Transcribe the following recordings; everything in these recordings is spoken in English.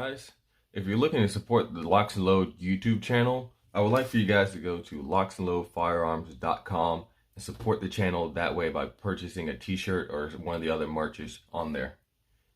guys, if you're looking to support the LocsNLoad YouTube channel, I would like for you guys to go to LocsNLoadFirearms.com and support the channel that way by purchasing a t-shirt or one of the other merches on there.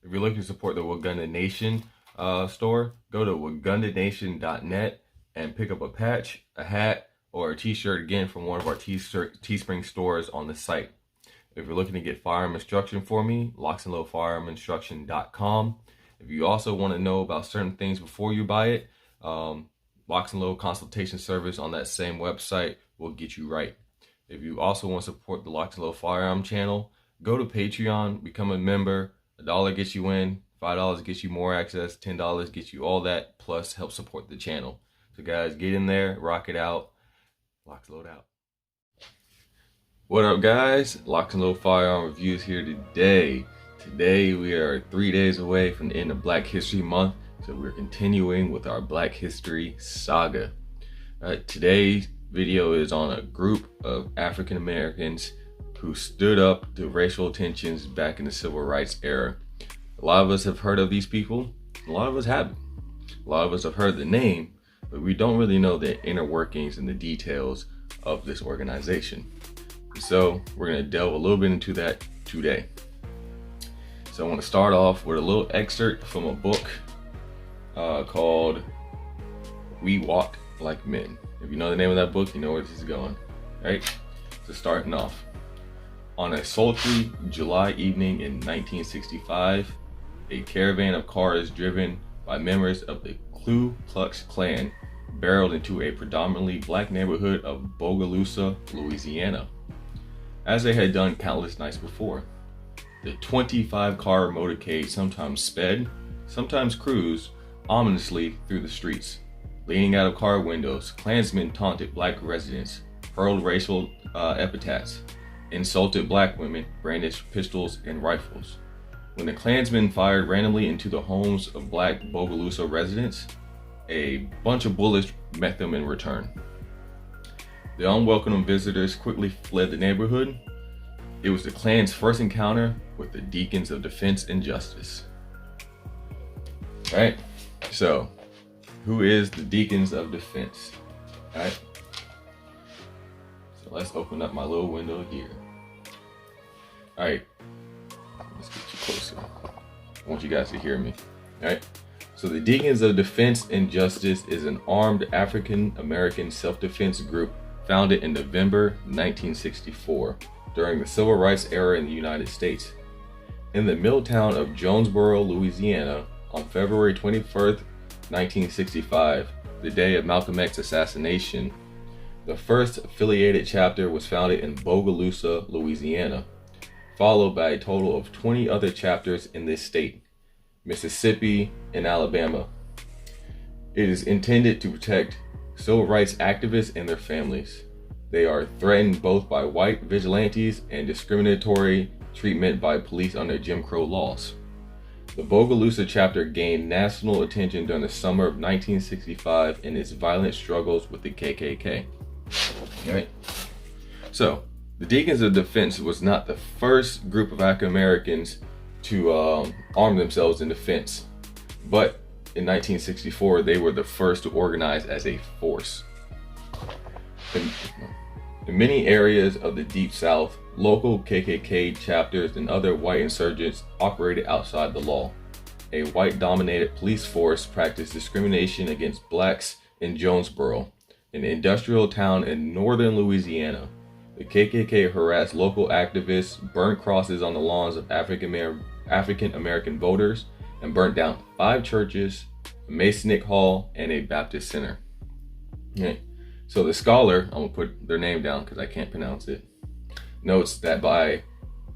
If you're looking to support the Wagunda Nation store, go to wagundanation.net and pick up a patch, a hat, or a t-shirt again from one of our Teespring stores on the site. If you're looking to get firearm instruction for me, LocsNLoadFirearmInstruction.com. If you also want to know about certain things before you buy it, LocsNLoad consultation service on that same website will get you right. If you also want to support the LocsNLoad Firearm channel, go to Patreon, become a member. $1 gets you in, $5 gets you more access, $10 gets you all that, plus help support the channel. So guys, get in there, rock it out. LocsNLoad out. What up guys? LocsNLoad Firearm Reviews here today. Today we are 3 days away from the end of Black History Month, so we're continuing with our Black History saga. Today's video is on a group of African Americans who stood up to racial tensions back in the Civil Rights era. A lot of us have heard of these people, a lot of us haven't. A lot of us have heard the name, but we don't really know the inner workings and the details of this organization. So we're going to delve a little bit into that today. So I want to start off with a little excerpt from a book called We Walk Like Men. If you know the name of that book, you know where this is going, right? So starting off. On a sultry July evening in 1965, a caravan of cars driven by members of the Ku Klux Klan barreled into a predominantly black neighborhood of Bogalusa, Louisiana, as they had done countless nights before. The 25-car motorcade sometimes sped, sometimes cruised ominously through the streets. Leaning out of car windows, Klansmen taunted black residents, hurled racial epithets, insulted black women, brandished pistols and rifles. When the Klansmen fired randomly into the homes of black Bogalusa residents, a bunch of bullets met them in return. The unwelcome visitors quickly fled the neighborhood. It was the Klan's first encounter with the Deacons of Defense and Justice. Right? So, who is the Deacons of Defense? Right? So let's open up my little window here. Alright. Let's get you closer. I want you guys to hear me. Alright? So the Deacons of Defense and Justice is an armed African American self-defense group founded in November 1964. During the Civil Rights era in the United States. In the mill town of Jonesboro, Louisiana, on February 21st, 1965, the day of Malcolm X's assassination, the first affiliated chapter was founded in Bogalusa, Louisiana, followed by a total of 20 other chapters in this state, Mississippi, and Alabama. It is intended to protect civil rights activists and their families. They are threatened both by white vigilantes and discriminatory treatment by police under Jim Crow laws. The Bogalusa chapter gained national attention during the summer of 1965 in its violent struggles with the KKK. Right? So, the Deacons of Defense was not the first group of African Americans to arm themselves in defense, but in 1964 they were the first to organize as a force. In many areas of the Deep South, local KKK chapters and other white insurgents operated outside the law. A white-dominated police force practiced discrimination against blacks in Jonesboro, an industrial town in northern Louisiana. The KKK harassed local activists, burned crosses on the lawns of African American voters, and burnt down 5 churches, a Masonic hall, and a Baptist center. Okay. So the scholar, I'm gonna put their name down because I can't pronounce it, notes that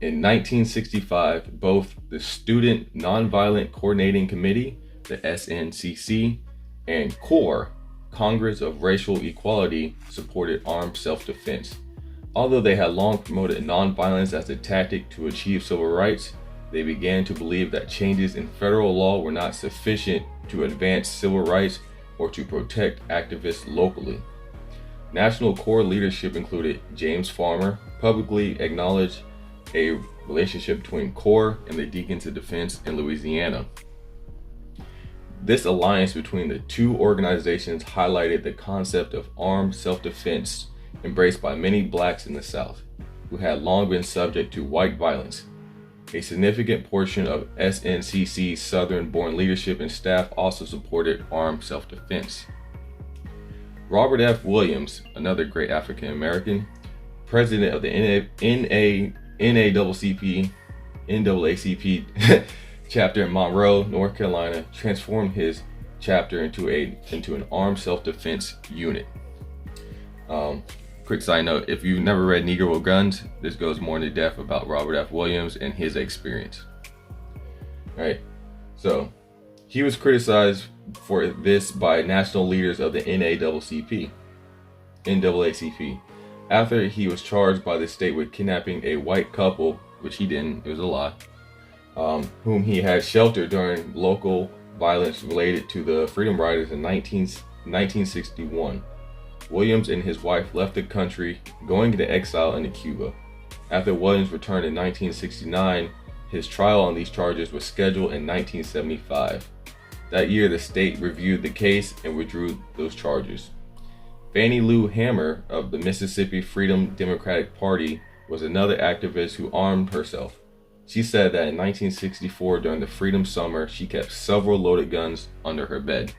in 1965, both the Student Nonviolent Coordinating Committee, the SNCC, and CORE, Congress of Racial Equality, supported armed self-defense. Although they had long promoted nonviolence as a tactic to achieve civil rights, they began to believe that changes in federal law were not sufficient to advance civil rights or to protect activists locally. National CORE leadership included James Farmer, publicly acknowledged a relationship between CORE and the Deacons of Defense in Louisiana. This alliance between the two organizations highlighted the concept of armed self-defense embraced by many blacks in the South, who had long been subject to white violence. A significant portion of SNCC's Southern-born leadership and staff also supported armed self-defense. Robert F. Williams, another great African American, president of the NAACP chapter in Monroe, North Carolina, transformed his chapter into an armed self-defense unit. Quick side note, if you've never read Negro with Guns, this goes more into depth about Robert F. Williams and his experience. Alright, so he was criticized for this by national leaders of the NAACP, after he was charged by the state with kidnapping a white couple, which he didn't, it was a lie, whom he had sheltered during local violence related to the Freedom Riders in 1961. Williams and his wife left the country, going into exile into Cuba. After Williams returned in 1969, his trial on these charges was scheduled in 1975. That year, the state reviewed the case and withdrew those charges. Fannie Lou Hamer of the Mississippi Freedom Democratic Party was another activist who armed herself. She said that in 1964, during the Freedom Summer, she kept several loaded guns under her bed.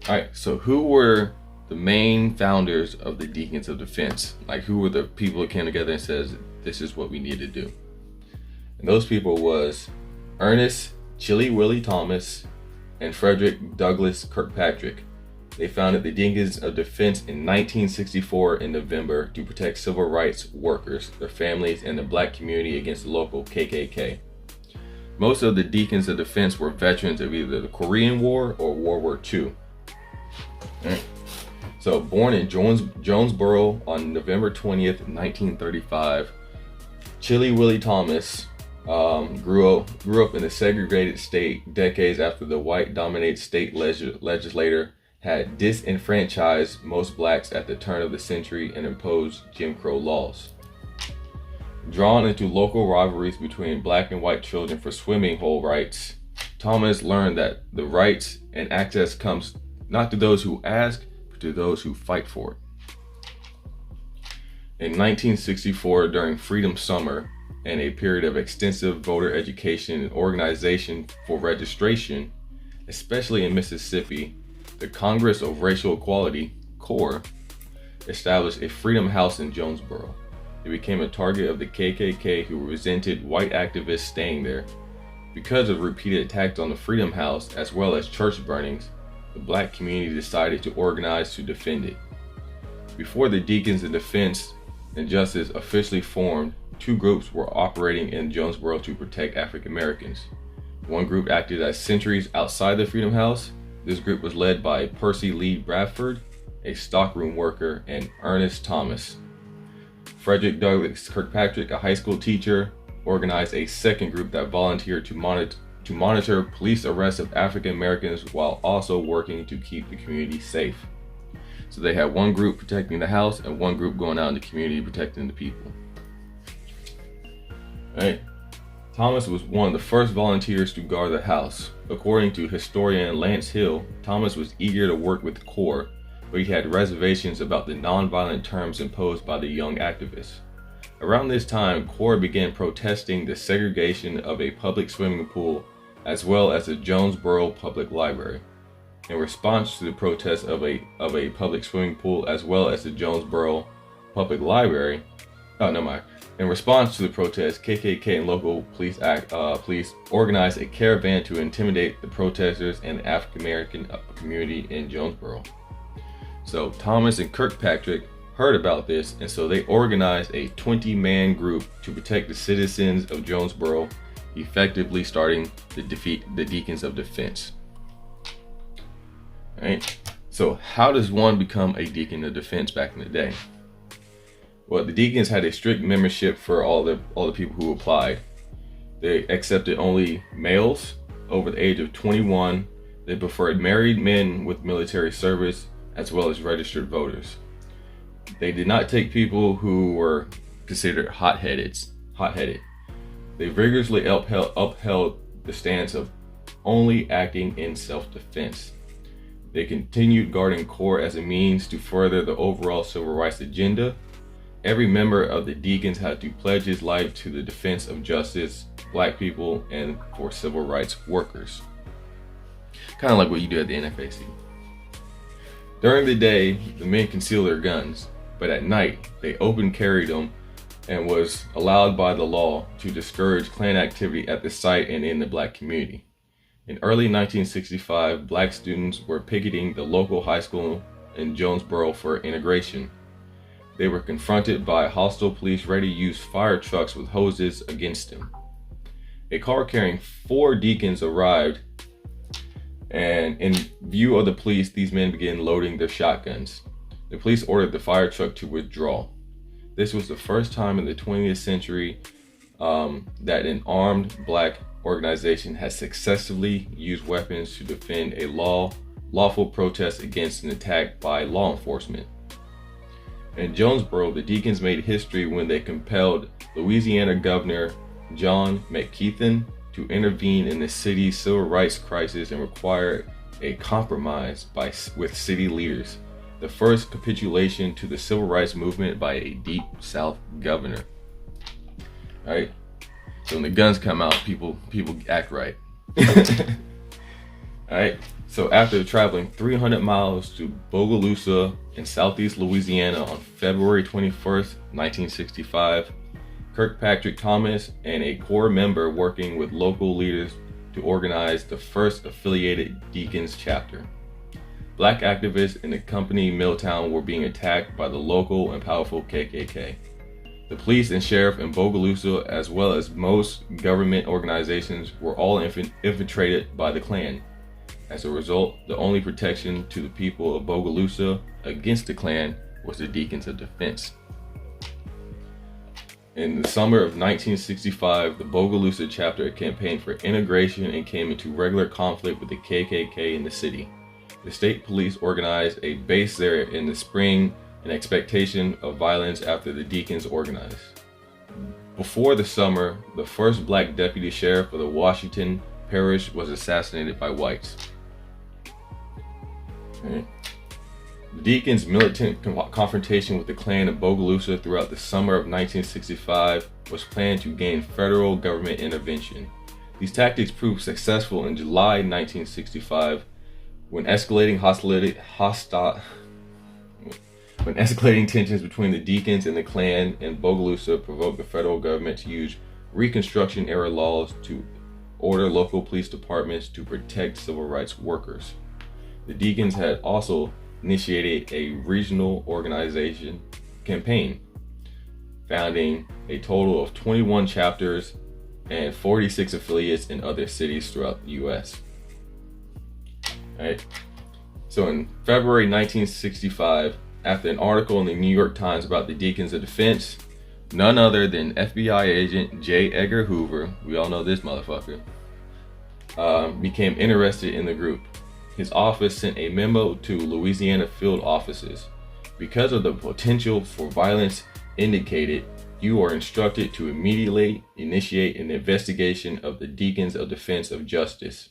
Alright, so who were the main founders of the Deacons of Defense? Like, who were the people that came together and says, this is what we need to do? And those people was Ernest Chilly Willie Thomas and Frederick Douglass Kirkpatrick. They founded the Deacons of Defense in 1964 in November to protect civil rights workers, their families, and the black community against the local KKK. Most of the Deacons of Defense were veterans of either the Korean War or World War II. So, born in Jonesboro on November 20th, 1935, Chilly Willie Thomas grew up in a segregated state decades after the white-dominated state legislature had disenfranchised most blacks at the turn of the century and imposed Jim Crow laws. Drawn into local rivalries between black and white children for swimming hole rights, Thomas learned that the rights and access comes not to those who ask, but to those who fight for it. In 1964, during Freedom Summer and a period of extensive voter education and organization for registration, especially in Mississippi, the Congress of Racial Equality, CORE, established a Freedom House in Jonesboro. It became a target of the KKK, who resented white activists staying there. Because of repeated attacks on the Freedom House, as well as church burnings, the black community decided to organize to defend it. Before the Deacons of Defense and Justice officially formed, two groups were operating in Jonesboro to protect African Americans. One group acted as sentries outside the Freedom House. This group was led by Percy Lee Bradford, a stockroom worker, and Ernest Thomas. Frederick Douglass Kirkpatrick, a high school teacher, organized a second group that volunteered to monitor police arrests of African Americans while also working to keep the community safe. So they had one group protecting the house and one group going out in the community protecting the people. Right. Thomas was one of the first volunteers to guard the house. According to historian Lance Hill, Thomas was eager to work with CORE, but he had reservations about the nonviolent terms imposed by the young activists. Around this time, CORE began protesting the segregation of a public swimming pool as well as the Jonesboro Public Library. In response to the protest of a public swimming pool as well as the Jonesboro Public Library, in response to the protest, KKK and local police organized a caravan to intimidate the protesters and the African American community in Jonesboro. So Thomas and Kirkpatrick heard about this, and so they organized a 20-man group to protect the citizens of Jonesboro, effectively starting the Deacons of Defense. Right? So how does one become a Deacon of Defense back in the day? Well, the Deacons had a strict membership for all the people who applied. They accepted only males over the age of 21. They preferred married men with military service as well as registered voters. They did not take people who were considered hot-headed. They vigorously upheld the stance of only acting in self-defense. They continued guarding court as a means to further the overall civil rights agenda. Every member of the Deacons had to pledge his life to the defense of justice, black people, and for civil rights workers. Kind of like what you do at the NFAC. During the day, the men concealed their guns, but at night, they open carried them and was allowed by the law to discourage Klan activity at the site and in the black community. In early 1965, black students were picketing the local high school in Jonesboro for integration. They were confronted by hostile police ready to use fire trucks with hoses against them. A car carrying 4 Deacons arrived, and in view of the police, these men began loading their shotguns. The police ordered the fire truck to withdraw. This was the first time in the 20th century that an armed black organization has successfully used weapons to defend a lawful protest against an attack by law enforcement. In Jonesboro, the Deacons made history when they compelled Louisiana Governor John McKeithen to intervene in the city's civil rights crisis and required a compromise with city leaders, the first capitulation to the civil rights movement by a Deep South governor. All right, so when the guns come out, people act right. All right, so after traveling 300 miles to Bogalusa in southeast Louisiana on February 21st, 1965, Kirkpatrick Thomas and a core member working with local leaders to organize the first affiliated Deacons chapter. Black activists in the company Milltown were being attacked by the local and powerful KKK. The police and sheriff in Bogalusa, as well as most government organizations, were all infiltrated by the Klan. As a result, the only protection to the people of Bogalusa against the Klan was the Deacons of Defense. In the summer of 1965, the Bogalusa chapter campaigned for integration and came into regular conflict with the KKK in the city. The state police organized a base there in the spring in expectation of violence after the Deacons organized. Before the summer, the first black deputy sheriff of the Washington parish was assassinated by whites. Okay. The Deacons' militant confrontation with the Klan of Bogalusa throughout the summer of 1965 was planned to gain federal government intervention. These tactics proved successful in July 1965 when escalating tensions between the Deacons and the Klan in Bogalusa provoked the federal government to use Reconstruction-era laws to order local police departments to protect civil rights workers. The Deacons had also initiated a regional organization campaign, founding a total of 21 chapters and 46 affiliates in other cities throughout the U.S. All right. So in February 1965, after an article in the New York Times about the Deacons of Defense, none other than FBI agent J. Edgar Hoover, we all know this motherfucker, became interested in the group. His office sent a memo to Louisiana field offices. Because of the potential for violence indicated, you are instructed to immediately initiate an investigation of the Deacons of Defense of Justice,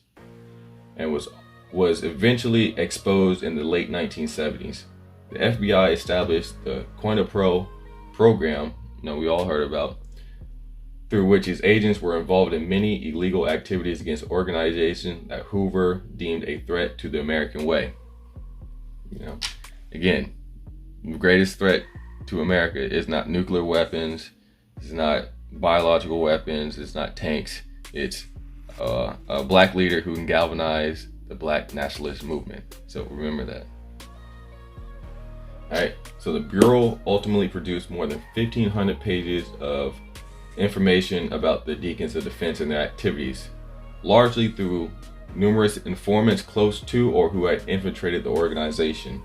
and was eventually exposed in the late 1970s. The FBI established the COINTEPRO program, we all heard about, through which its agents were involved in many illegal activities against organizations that Hoover deemed a threat to the American way. Again, the greatest threat to America is not nuclear weapons, it's not biological weapons, it's not tanks, it's a black leader who can galvanize the black nationalist movement. So remember that. All right, so the Bureau ultimately produced more than 1,500 pages of information about the Deacons of Defense and their activities, largely through numerous informants close to or who had infiltrated the organization.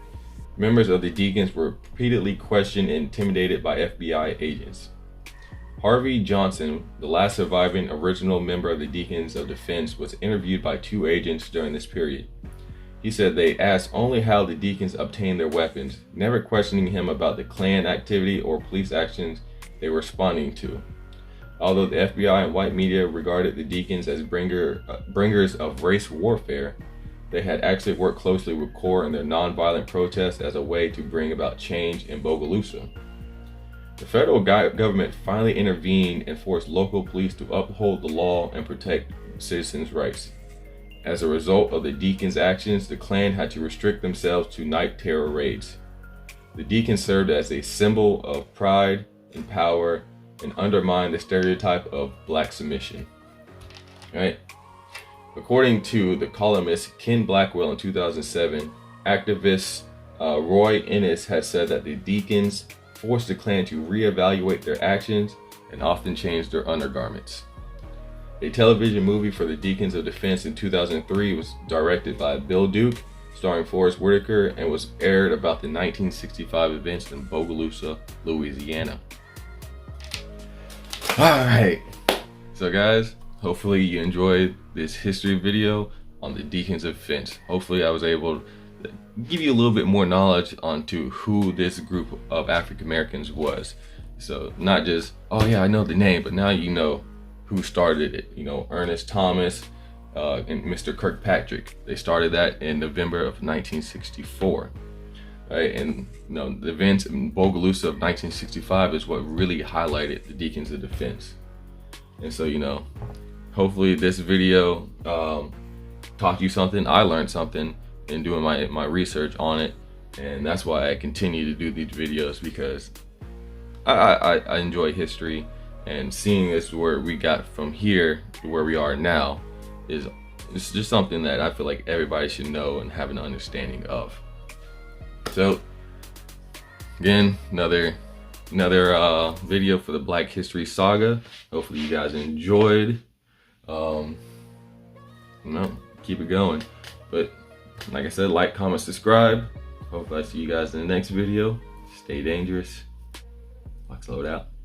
Members of the Deacons were repeatedly questioned and intimidated by FBI agents. Harvey Johnson, the last surviving original member of the Deacons of Defense, was interviewed by 2 agents during this period. He said they asked only how the Deacons obtained their weapons, never questioning him about the Klan activity or police actions they were responding to. Although the FBI and white media regarded the Deacons as bringers of race warfare, they had actually worked closely with CORE in their nonviolent protests as a way to bring about change in Bogalusa. The federal government finally intervened and forced local police to uphold the law and protect citizens' rights. As a result of the Deacons' actions, the Klan had to restrict themselves to night terror raids. The Deacons served as a symbol of pride and power and undermined the stereotype of black submission. Right? According to the columnist Ken Blackwell in 2007, activist Roy Ennis had said that the Deacons forced the Klan to reevaluate their actions and often change their undergarments. A television movie for the Deacons of Defense in 2003 was directed by Bill Duke, starring Forrest Whitaker, and was aired about the 1965 events in Bogalusa, Louisiana. Alright, so guys, hopefully you enjoyed this history video on the Deacons of Defense. Hopefully I was able to give you a little bit more knowledge onto who this group of African Americans was. So not just, oh yeah, I know the name, but now you know who started it. You know, Ernest Thomas and Mr. Kirkpatrick. They started that in November of 1964. Right? And you know, the events in Bogalusa of 1965 is what really highlighted the Deacons of Defense. And so, you know, hopefully this video taught you something. I learned something in doing my research on it, and that's why I continue to do these videos, because I enjoy history, and seeing this where we got from here to where we are now is it's just something that I feel like everybody should know and have an understanding of. So again, another video for the Black History Saga. Hopefully you guys enjoyed. Keep it going. But like I said, like, comment, subscribe. Hope I see you guys in the next video. Stay dangerous. LocsNLoad out.